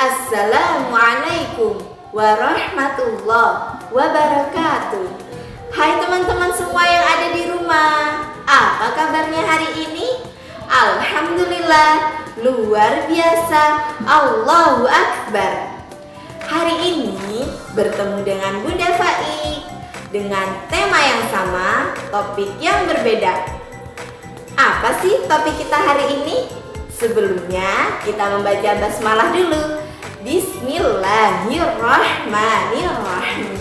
Assalamualaikum warahmatullahi wabarakatuh. Hai teman-teman semua yang ada di rumah, apa kabarnya hari ini? Alhamdulillah, luar biasa, Allahu Akbar. Hari ini bertemu dengan Bunda Faik dengan tema yang sama, topik yang berbeda. Apa sih topik kita hari ini? Sebelumnya kita membaca basmalah dulu. Bismillahirrahmanirrahim.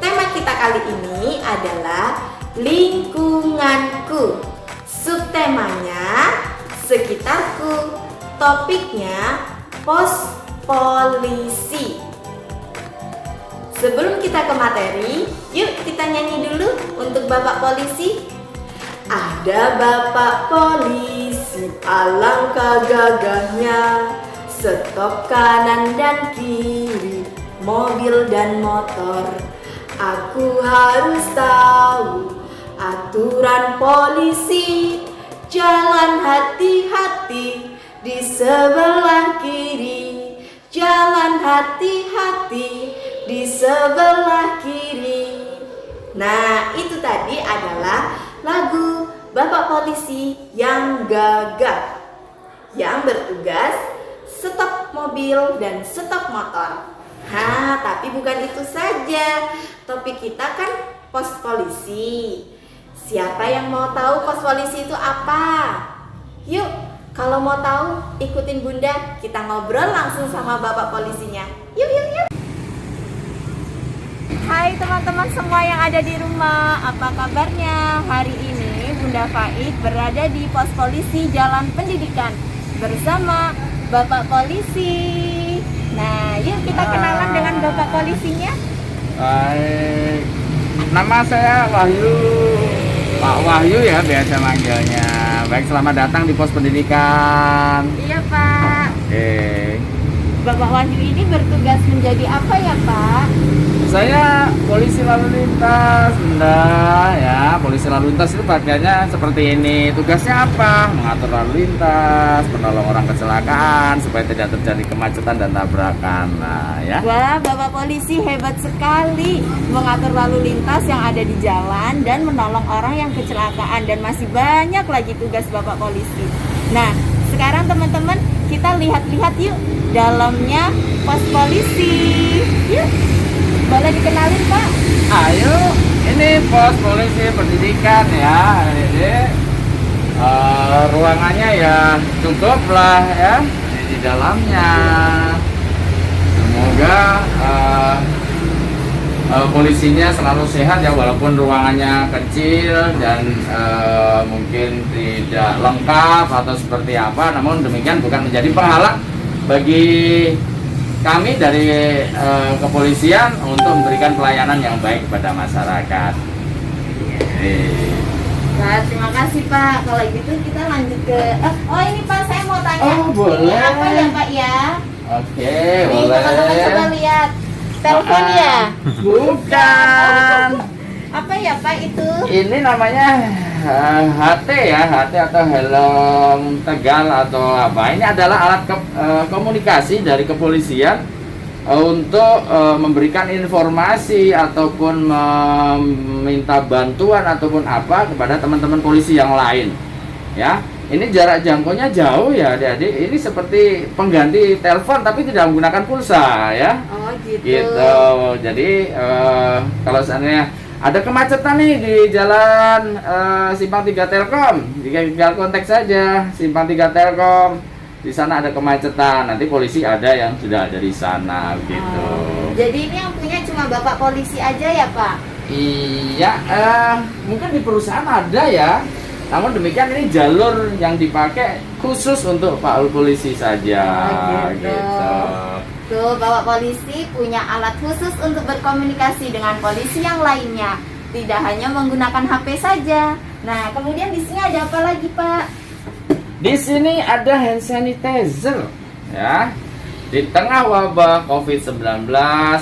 Tema kita kali ini adalah lingkunganku. Subtemanya sekitarku. Topiknya pos polisi. Sebelum kita ke materi, yuk kita nyanyi dulu untuk Bapak Polisi. Ada Bapak Polisi, alangkah gagahnya, stop kanan dan kiri, mobil dan motor. Aku harus tahu aturan polisi, jalan hati-hati di sebelah kiri, jalan hati-hati di sebelah kiri. Nah, itu tadi adalah lagu Bapak Polisi yang gagah, yang bertugas stop mobil dan stop motor. Tapi bukan itu saja. Topik kita kan pos polisi. Siapa yang mau tahu pos polisi itu apa? Yuk, kalau mau tahu ikutin Bunda, kita ngobrol langsung sama Bapak Polisinya. Yuk. Hai teman-teman semua yang ada di rumah, apa kabarnya? Hari ini Bunda Faik berada di pos polisi Jalan Pendidikan bersama Bapak Polisi. Nah, yuk kita kenalan dengan Bapak Polisinya. Baik, nama saya Wahyu, Pak Wahyu ya biasa manggilnya. Baik, selamat datang di pos pendidikan. Iya Pak. Oke. Bapak Wahyu ini bertugas menjadi apa ya Pak? Saya polisi lalu lintas, Bunda ya. Polisi lalu lintas itu bagiannya seperti ini. Tugasnya apa? Mengatur lalu lintas, menolong orang kecelakaan supaya tidak terjadi kemacetan dan tabrakan. Nah, ya. Wah, Bapak Polisi hebat sekali mengatur lalu lintas yang ada di jalan dan menolong orang yang kecelakaan, dan masih banyak lagi tugas Bapak Polisi. Nah, sekarang teman-teman kita lihat-lihat yuk dalamnya pos polisi. Yuk. Boleh dikenalin Pak? Ayo, ini pos polisi pendidikan ya. Jadi ruangannya ya cukup lah ya di dalamnya. Semoga polisinya selalu sehat ya, walaupun ruangannya kecil dan mungkin tidak lengkap atau seperti apa. Namun demikian bukan menjadi penghalang bagi kami dari kepolisian untuk memberikan pelayanan yang baik kepada masyarakat. Nah, terima kasih Pak. Kalau gitu kita lanjut ke ini Pak, saya mau tanya. Oh, boleh. Ini apa ya Pak ya? Oke, Nih, boleh. teman-teman coba lihat. Telepon ya? Bukan. Apa ya Pak itu? Ini namanya HT ya, HT atau helm tegal atau apa. Ini adalah alat komunikasi dari kepolisian untuk memberikan informasi ataupun meminta bantuan ataupun apa kepada teman-teman polisi yang lain. Ya, ini jarak jangkaunya jauh ya adik-adik. Ini seperti pengganti telepon tapi tidak menggunakan pulsa ya. Oh gitu. Gitu. Jadi kalau seandainya ada kemacetan nih di jalan Simpang 3 Telkom, tinggal kontak saja Simpang 3 Telkom. Di sana ada kemacetan, nanti polisi ada yang sudah ada di sana gitu. Jadi ini yang punya cuma Bapak Polisi aja ya Pak? Iya, mungkin di perusahaan ada ya. Namun demikian ini jalur yang dipakai khusus untuk Pak Polisi saja. Gitu. Tuh, Bapak Polisi punya alat khusus untuk berkomunikasi dengan polisi yang lainnya. Tidak hanya menggunakan HP saja. Nah, kemudian di sini ada apa lagi, Pak? Di sini ada hand sanitizer, ya. Di tengah wabah COVID-19,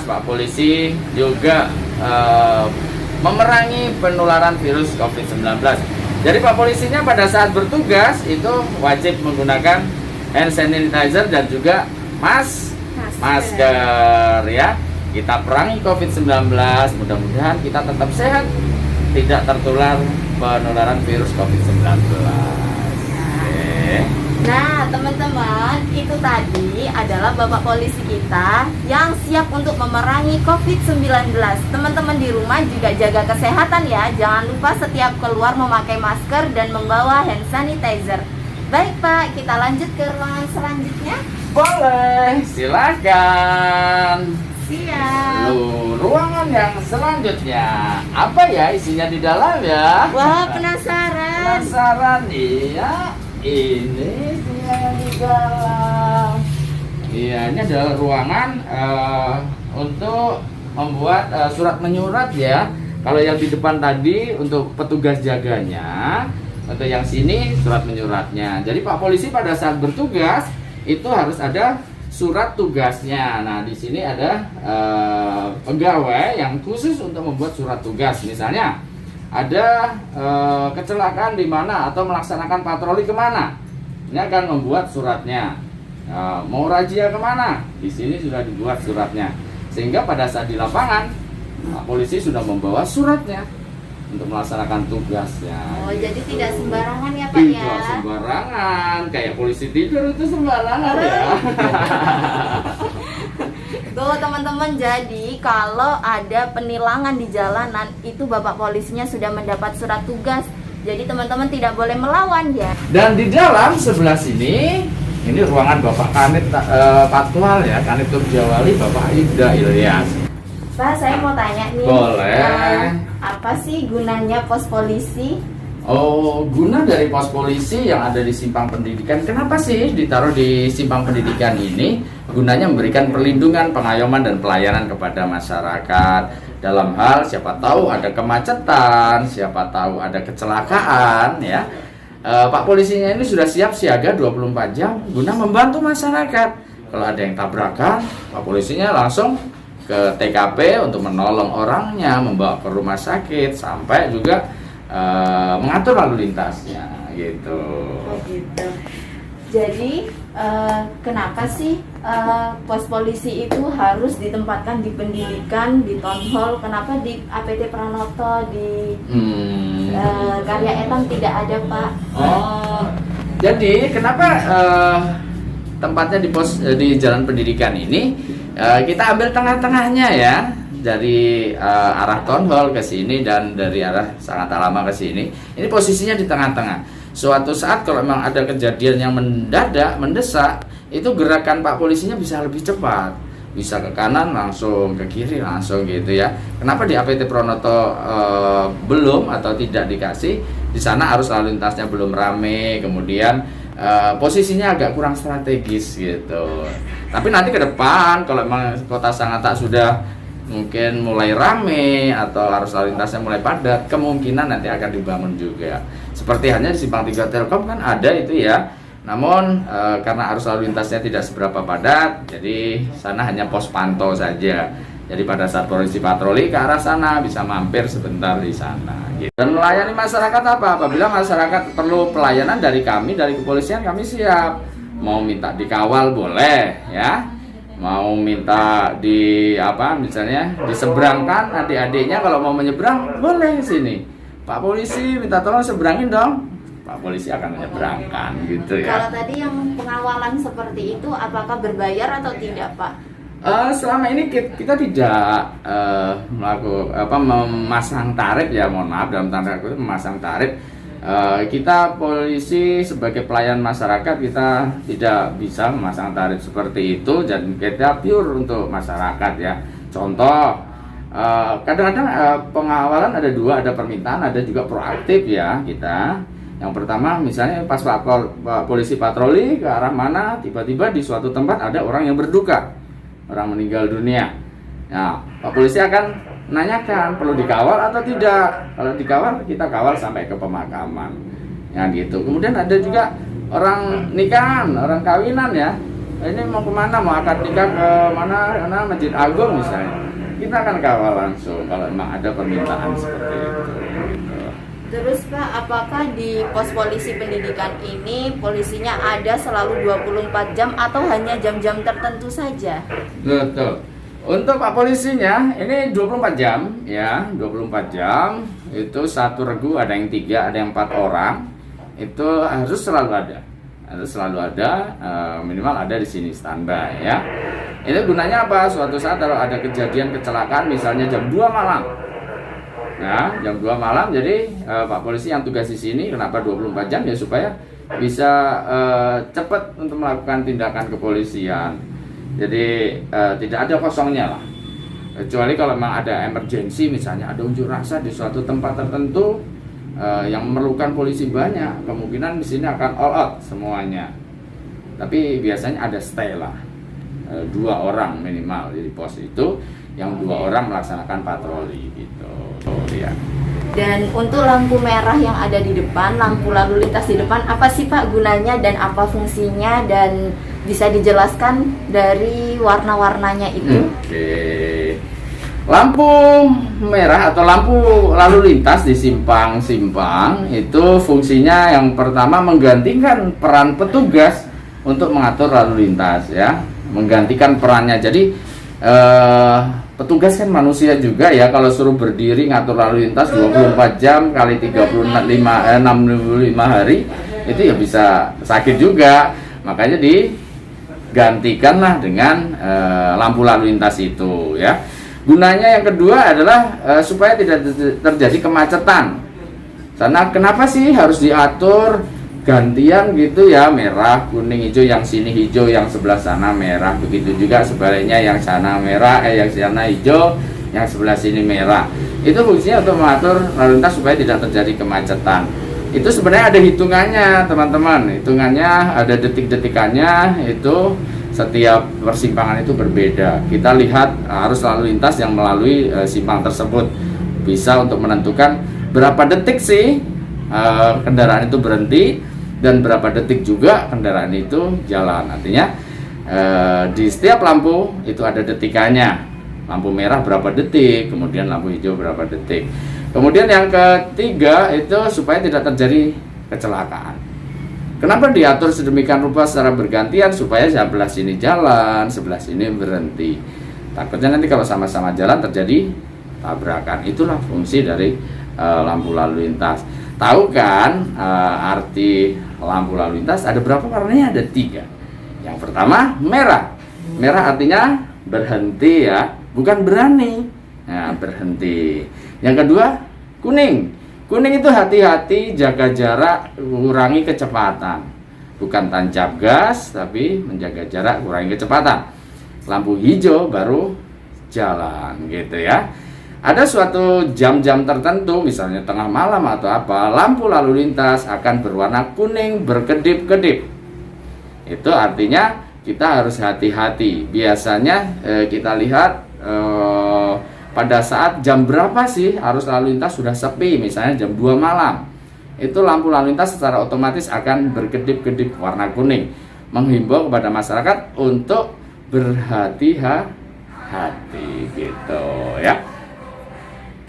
Pak Polisi juga memerangi penularan virus COVID-19. Jadi Pak Polisinya pada saat bertugas itu wajib menggunakan hand sanitizer dan juga masker ya. Kita perangi COVID-19, mudah-mudahan kita tetap sehat, tidak tertular penularan virus COVID-19. Oke. Nah, teman-teman, itu tadi adalah Bapak Polisi kita yang siap untuk memerangi COVID-19. Teman-teman di rumah juga jaga kesehatan ya. Jangan lupa setiap keluar memakai masker dan membawa hand sanitizer. Baik Pak, kita lanjut ke ruangan selanjutnya. Boleh, silakan. Siap. Ruangan yang selanjutnya apa ya isinya di dalam ya? Wah, penasaran. Penasaran iya. Ini dia yang di dalam. Iya, ini adalah ruangan untuk membuat surat menyurat ya. Kalau yang di depan tadi untuk petugas jaganya, untuk yang sini surat menyuratnya. Jadi Pak Polisi pada saat bertugas itu harus ada surat tugasnya. Nah, di sini ada pegawai yang khusus untuk membuat surat tugas. Misalnya ada kecelakaan di mana atau melaksanakan patroli kemana, ini akan membuat suratnya. Mau razia kemana, di sini sudah dibuat suratnya. Sehingga pada saat di lapangan, Pak Polisi sudah membawa suratnya untuk melaksanakan tugasnya. Oh, jadi tidak sembarangan ya Pak ya? Tidak sembarangan, kayak polisi tidur itu sembarangan ya. Tuh teman-teman, jadi kalau ada penilangan di jalanan itu Bapak Polisinya sudah mendapat surat tugas. Jadi teman-teman tidak boleh melawan ya. Dan di dalam sebelah sini, ini ruangan Bapak Kanit Patwal ya, Kanit Turjawali, Bapak Ibda Ilyas. Pak, saya mau tanya nih. Boleh. Apa sih gunanya pos polisi? Oh, guna dari pos polisi yang ada di Simpang Pendidikan, kenapa sih ditaruh di Simpang Pendidikan ini? Gunanya memberikan perlindungan, pengayoman, dan pelayanan kepada masyarakat dalam hal siapa tahu ada kemacetan, siapa tahu ada kecelakaan ya. Pak Polisinya ini sudah siap siaga 24 jam guna membantu masyarakat. Kalau ada yang tabrakan, Pak Polisinya langsung ke TKP untuk menolong orangnya, membawa ke rumah sakit, sampai juga mengatur lalu lintasnya gitu. Oh gitu. Jadi kenapa sih pos polisi itu harus ditempatkan di pendidikan, di town hall? Kenapa di APT Pranoto, di Karya Etam tidak ada Pak? Oh, jadi kenapa tempatnya di Jalan Pendidikan ini? Kita ambil tengah-tengahnya ya, dari arah Town Hall ke sini dan dari arah Sangat Alama ke sini. Ini posisinya di tengah-tengah. Suatu saat kalau memang ada kejadian yang mendadak, mendesak, itu gerakan Pak Polisinya bisa lebih cepat. Bisa ke kanan langsung, ke kiri langsung gitu ya. Kenapa di APT Pranoto belum atau tidak dikasih? Di sana arus lalu lintasnya belum rame, kemudian posisinya agak kurang strategis gitu. Tapi nanti ke depan kalau memang Kota Sangatta sudah mungkin mulai rame atau arus lalu lintasnya mulai padat, kemungkinan nanti akan dibangun juga. Seperti hanya di Simpang 3 Telkom kan ada itu ya. Namun karena arus lalu lintasnya tidak seberapa padat, jadi sana hanya pos pantau saja. Jadi pada saat polisi patroli ke arah sana bisa mampir sebentar di sana. Gitu. Dan melayani masyarakat apa? Apabila masyarakat perlu pelayanan dari kami, dari kepolisian, kami siap. Mau minta dikawal boleh, ya. Mau minta misalnya diseberangkan adik-adiknya kalau mau menyeberang boleh sini. Pak Polisi minta tolong seberangin dong. Pak Polisi akan menyeberangkan gitu ya. Kalau tadi yang pengawalan seperti itu apakah berbayar atau tidak Pak? Selama ini kita tidak memasang tarif ya, mohon maaf dalam tanda kutip memasang tarif. Kita polisi sebagai pelayan masyarakat kita tidak bisa memasang tarif seperti itu dan kita pure untuk masyarakat ya. Contoh, kadang-kadang pengawalan ada dua, ada permintaan, ada juga proaktif ya kita. Yang pertama misalnya pas Pak Polisi patroli ke arah mana, tiba-tiba di suatu tempat ada orang yang berduka, orang meninggal dunia. Nah, Pak Polisi akan menanyakan perlu dikawal atau tidak. Kalau dikawal, kita kawal sampai ke pemakaman. Ya gitu. Kemudian ada juga orang nikahan, orang kawinan ya. Ini mau kemana? Mau akad nikah ke mana? Karena Masjid Agung misalnya. Kita akan kawal langsung kalau memang ada permintaan seperti itu. Terus Pak, apakah di pos polisi pendidikan ini polisinya ada selalu 24 jam atau hanya jam-jam tertentu saja? Betul. Untuk Pak polisinya ini 24 jam ya, 24 jam. Itu satu regu ada yang 3, ada yang 4 orang. Itu harus selalu ada. Harus selalu ada, minimal ada di sini standby ya. Ini gunanya apa? Suatu saat kalau ada kejadian kecelakaan misalnya jam 2 malam. Nah, jam 2 malam jadi Pak polisi yang tugas di sini kenapa 24 jam ya supaya bisa cepat untuk melakukan tindakan kepolisian. Jadi tidak ada kosongnya lah. Kecuali kalau memang ada emergensi misalnya ada unjuk rasa di suatu tempat tertentu yang memerlukan polisi banyak, kemungkinan di sini akan all out semuanya. Tapi biasanya ada stay lah. 2 orang minimal di pos itu, yang 2 orang melaksanakan patroli gitu ya. Dan untuk lampu merah yang ada di depan, lampu lalu lintas di depan, apa sih Pak gunanya dan apa fungsinya, dan bisa dijelaskan dari warna-warnanya itu? Oke. Lampu merah atau lampu lalu lintas di simpang-simpang itu fungsinya yang pertama menggantikan peran petugas untuk mengatur lalu lintas ya, menggantikan perannya. Jadi petugas kan manusia juga ya, kalau suruh berdiri ngatur lalu lintas 24 jam kali 65 hari itu ya bisa sakit juga. Makanya digantikanlah dengan lampu lalu lintas itu ya. Gunanya yang kedua adalah supaya tidak terjadi kemacetan. Karena kenapa sih harus diatur gantian gitu ya, merah, kuning, hijau, yang sini hijau, yang sebelah sana merah, begitu juga sebaliknya, yang sana merah, yang sana hijau, yang sebelah sini merah. Itu fungsinya untuk mengatur lalu lintas supaya tidak terjadi kemacetan. Itu sebenarnya ada hitungannya teman-teman, hitungannya ada detik-detikannya, itu setiap persimpangan itu berbeda. Kita lihat arus lalu lintas yang melalui simpang tersebut, bisa untuk menentukan berapa detik sih kendaraan itu berhenti dan berapa detik juga kendaraan itu jalan. Artinya di setiap lampu itu ada detikannya. Lampu merah berapa detik, kemudian lampu hijau berapa detik. Kemudian yang ketiga itu supaya tidak terjadi kecelakaan. Kenapa diatur sedemikian rupa secara bergantian? Supaya sebelah sini jalan, sebelah sini berhenti. Takutnya nanti kalau sama-sama jalan terjadi tabrakan. Itulah fungsi dari lampu lalu lintas. Tahu kan arti lampu lalu lintas? Ada berapa warnanya? Ada 3. Yang pertama merah. Merah artinya berhenti ya, bukan berani. Nah, berhenti. Yang kedua kuning. Kuning itu hati-hati, jaga jarak, kurangi kecepatan. Bukan tancap gas, tapi menjaga jarak, kurangi kecepatan. Lampu hijau baru jalan gitu ya. Ada suatu jam-jam tertentu, misalnya tengah malam atau apa, lampu lalu lintas akan berwarna kuning berkedip-kedip. Itu artinya kita harus hati-hati. Biasanya kita lihat pada saat jam berapa sih arus lalu lintas sudah sepi, misalnya jam 2 malam. Itu lampu lalu lintas secara otomatis akan berkedip-kedip warna kuning, menghimbau kepada masyarakat untuk berhati-hati gitu ya.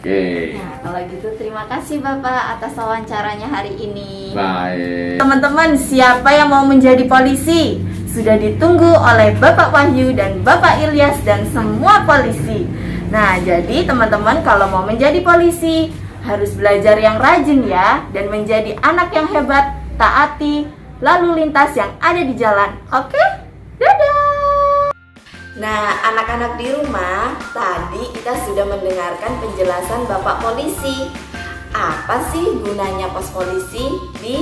Oke. Nah, kalau gitu terima kasih Bapak atas wawancaranya hari ini. Baik. Teman-teman, siapa yang mau menjadi polisi? Sudah ditunggu oleh Bapak Wahyu dan Bapak Ilyas dan semua polisi. Nah, jadi teman-teman kalau mau menjadi polisi harus belajar yang rajin ya, dan menjadi anak yang hebat, taati lalu lintas yang ada di jalan. Oke? Dadah! Nah, anak-anak di rumah, tadi kita sudah mendengarkan penjelasan Bapak Polisi. Apa sih gunanya pos polisi di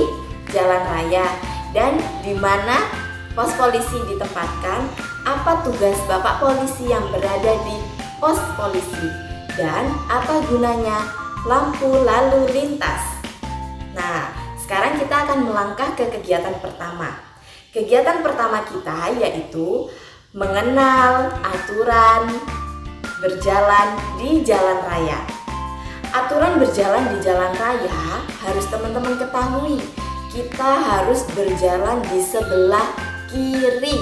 jalan raya, dan di mana pos polisi ditempatkan? Apa tugas Bapak Polisi yang berada di pos polisi, dan apa gunanya lampu lalu lintas? Nah, sekarang kita akan melangkah ke kegiatan pertama. Kegiatan pertama kita yaitu mengenal aturan berjalan di jalan raya. Aturan berjalan di jalan raya harus teman-teman ketahui. Kita harus berjalan di sebelah kiri,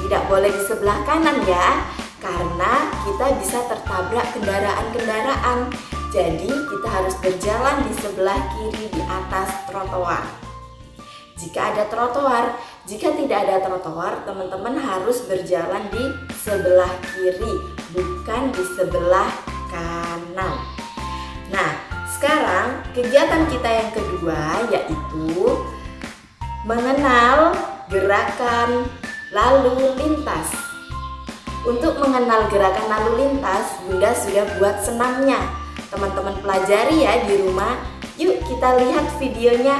tidak boleh di sebelah kanan ya, karena kita bisa tertabrak kendaraan-kendaraan. Jadi kita harus berjalan di sebelah kiri di atas trotoar. Jika ada trotoar, jika tidak ada trotoar, teman-teman harus berjalan di sebelah kiri, bukan di sebelah kanan. Nah, sekarang kegiatan kita yang kedua yaitu mengenal gerakan lalu lintas. Untuk mengenal gerakan lalu lintas, Bunda sudah buat senamnya. Teman-teman pelajari ya di rumah. Yuk kita lihat videonya.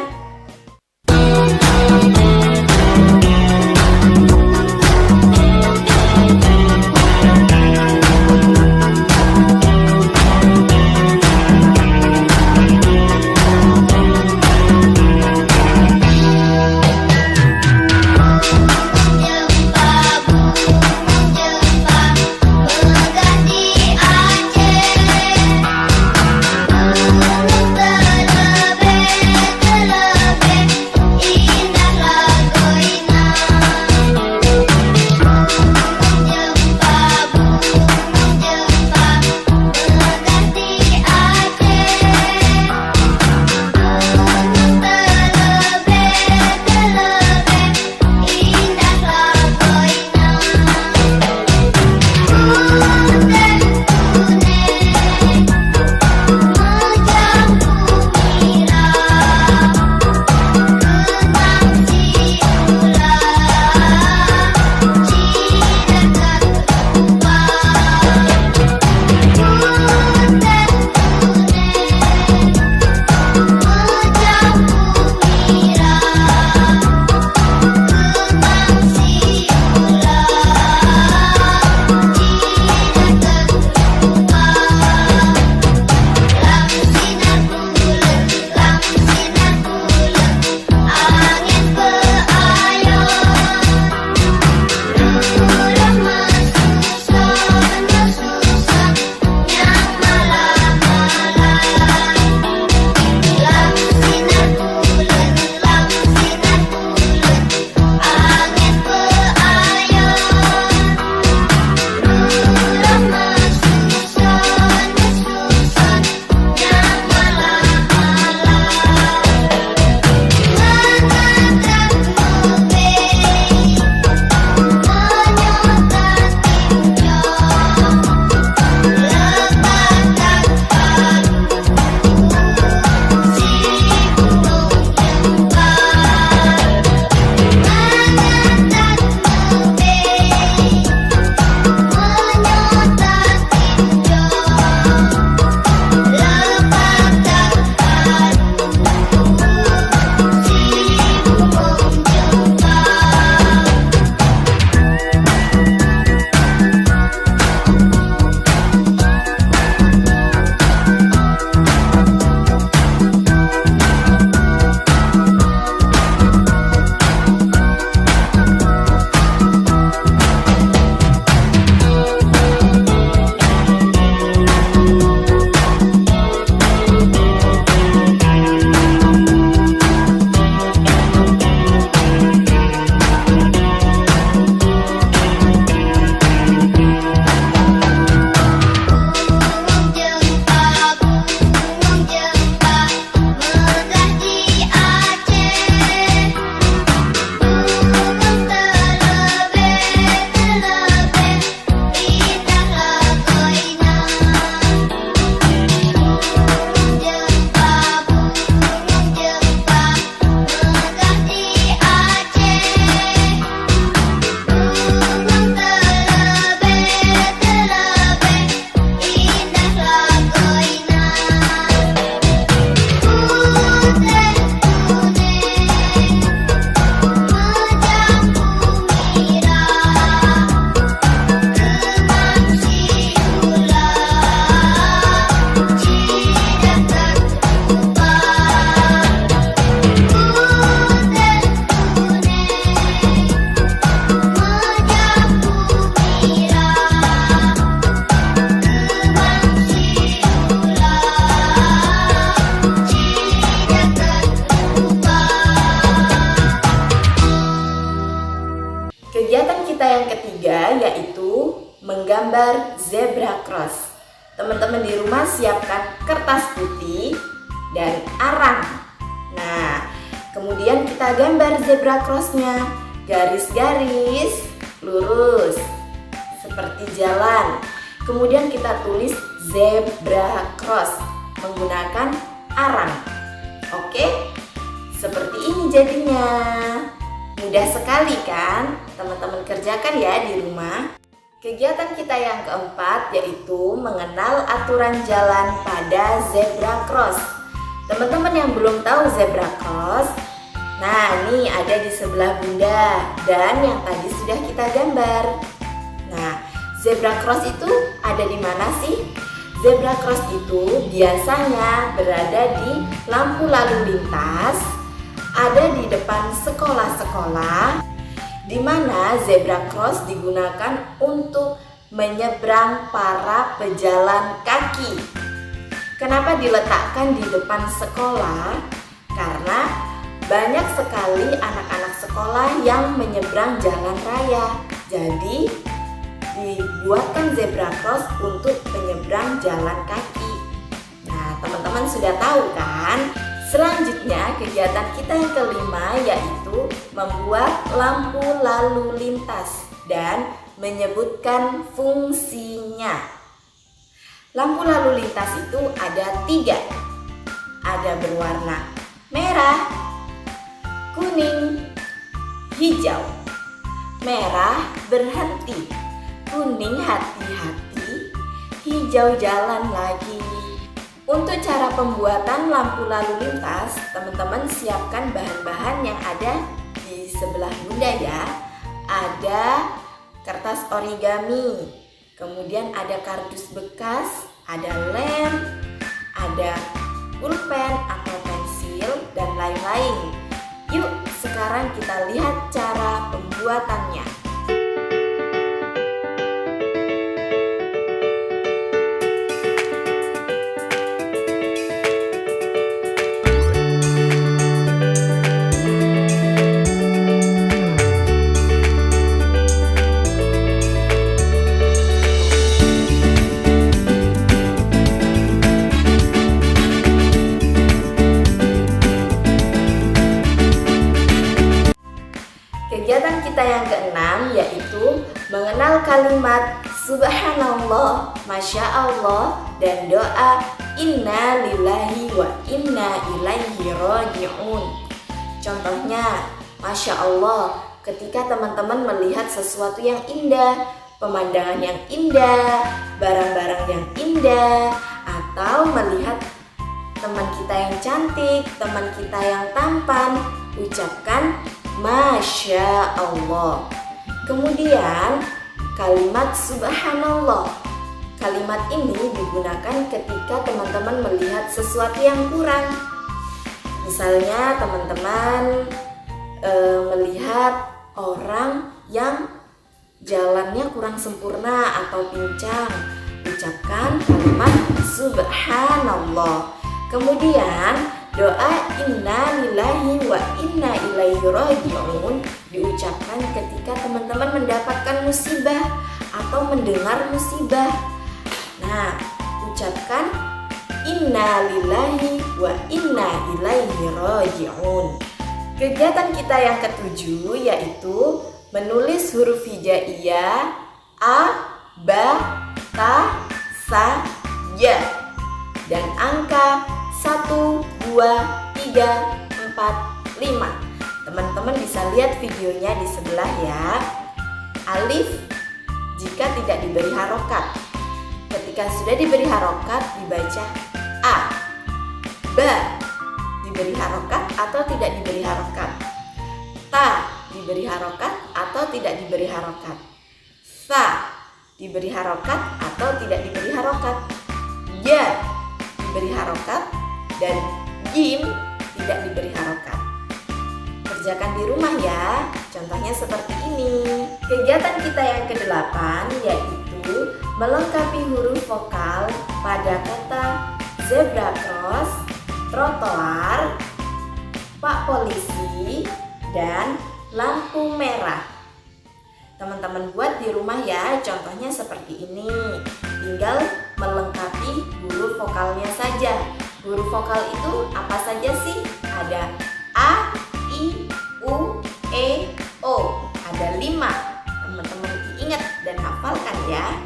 Kegiatan kita yang ketiga yaitu menggambar zebra cross. teman-teman di rumah siapkan kertas putih dan arang. Nah, kemudian kita gambar zebra crossnya, garis-garis lurus seperti jalan. Kemudian kita tulis zebra cross menggunakan arang. Oke, seperti ini jadinya. Mudah sekali kan? Teman-teman kerjakan ya di rumah. Kegiatan kita yang keempat yaitu mengenal aturan jalan pada zebra cross. Teman-teman yang belum tahu zebra cross, nah ini ada di sebelah Bunda dan yang tadi sudah kita gambar. Nah, zebra cross itu ada di mana sih? Zebra cross itu biasanya berada di lampu lalu lintas, ada di depan sekolah-sekolah, di mana zebra cross digunakan untuk menyeberang para pejalan kaki. Kenapa diletakkan di depan sekolah? Karena banyak sekali anak-anak sekolah yang menyeberang jalan raya. Jadi dibuatkan zebra cross untuk menyeberang jalan kaki. Nah, teman-teman sudah tahu kan? Selanjutnya kegiatan kita yang kelima yaitu membuat lampu lalu lintas dan menyebutkan fungsinya. Lampu lalu lintas itu ada 3. Ada berwarna merah, kuning, hijau. Merah berhenti, kuning hati-hati, hijau jalan lagi. Untuk cara pembuatan lampu lalu lintas, teman-teman siapkan bahan-bahan yang ada di sebelah Bunda ya. Ada kertas origami, kemudian ada kardus bekas, ada lem, ada pulpen atau pensil, dan lain-lain. Yuk, sekarang kita lihat cara pembuatannya. Kegiatan kita yang keenam yaitu mengenal kalimat Subhanallah, Masya Allah, dan doa Inna lillahi wa inna ilaihi raji'un. Contohnya, Masya Allah, ketika teman-teman melihat sesuatu yang indah, pemandangan yang indah, barang-barang yang indah, atau melihat teman kita yang cantik, teman kita yang tampan, ucapkan Masya Allah. Kemudian kalimat Subhanallah. Kalimat ini digunakan ketika teman-teman melihat sesuatu yang kurang. Misalnya teman-teman melihat orang yang jalannya kurang sempurna atau pincang, ucapkan kalimat Subhanallah. Kemudian doa Inna lillahi wa inna ilaihi raji'un diucapkan ketika teman-teman mendapatkan musibah atau mendengar musibah. Nah, ucapkan Inna lillahi wa inna ilaihi raji'un. Kegiatan kita yang ketujuh yaitu menulis huruf hijaiyah A, Ba, Ta, Sa, Ja dan angka 1, 2, 3, 4, 5. Teman-teman bisa lihat videonya di sebelah ya. Alif jika tidak diberi harokat. Ketika sudah diberi harokat dibaca A. Ba diberi harokat atau tidak diberi harokat. Ta diberi harokat atau tidak diberi harokat. Sa diberi harokat atau tidak diberi harokat. Ja diberi harokat dan jim tidak diberi harokat. Kerjakan di rumah ya. Contohnya seperti ini. Kegiatan kita yang ke-8 yaitu melengkapi huruf vokal pada kata zebra cross, trotoar, Pak Polisi, dan lampu merah. Teman-teman buat di rumah ya. Contohnya seperti ini. Tinggal melengkapi vokal itu apa saja sih? Ada A, I, U, E, O. Ada 5. Teman-teman ingat dan hafalkan ya.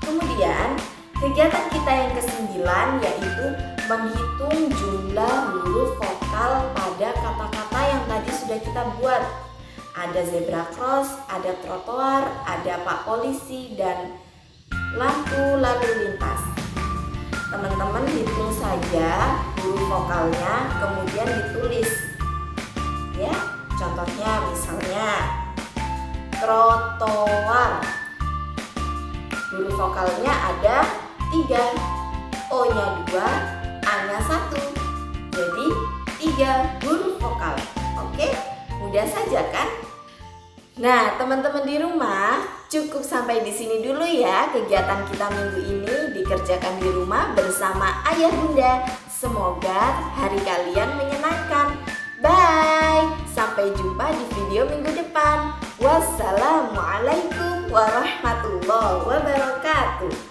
Kemudian kegiatan kita yang ke-9 yaitu menghitung jumlah huruf vokal pada kata-kata yang tadi sudah kita buat. Ada zebra cross, ada trotoar, ada pak polisi, dan lampu lalu lintas. Teman-teman hitung saja huruf vokalnya, kemudian ditulis. Ya, contohnya misalnya trotoar. Huruf vokalnya ada 3, O-nya 2, A-nya 1. Jadi 3 huruf vokal. Oke, mudah saja kan? Nah, teman-teman di rumah, cukup sampai di sini dulu ya kegiatan kita minggu ini, dikerjakan di rumah bersama ayah bunda. Semoga hari kalian menyenangkan. Bye, sampai jumpa di video minggu depan. Wassalamualaikum warahmatullahi wabarakatuh.